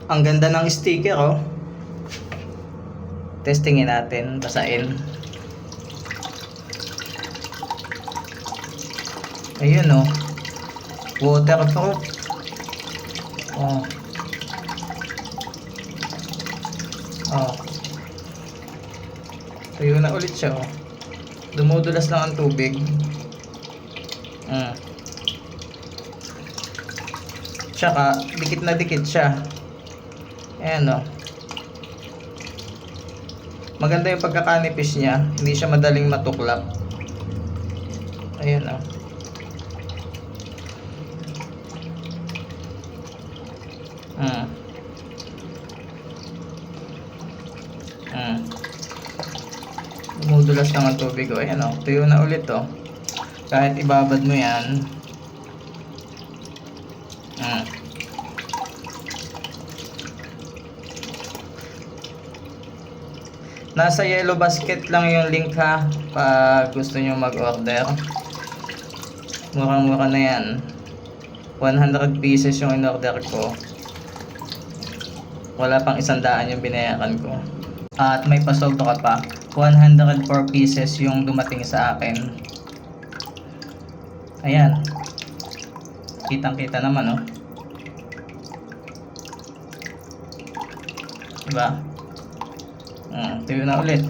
Ang ganda ng sticker, oh. Testingin natin, basain. Ayun, oh. Waterproof. Oh. Oh. Tuyo na ulit siya, oh. Dumudulas lang ang tubig. Tsaka, dikit na dikit siya. Ayan, oh. Maganda yung pagkakanipis niya. Hindi siya madaling matuklap. Ayan, oh. Dumudulas lang ang tubig, oh. Ayan, oh. Tuyo na ulit, oh. Kahit ibabad mo yan. Nasa Yellow Basket lang yung link, ha, pag gusto nyo mag-order. Murang-mura na yan. 100 pieces yung in-order ko. Wala pang 100 yung binayaran ko. At may pasobra pa. 104 pieces yung dumating sa akin. Ayan. Kitang-kita naman, oh. Diba? Tuyo na ulit.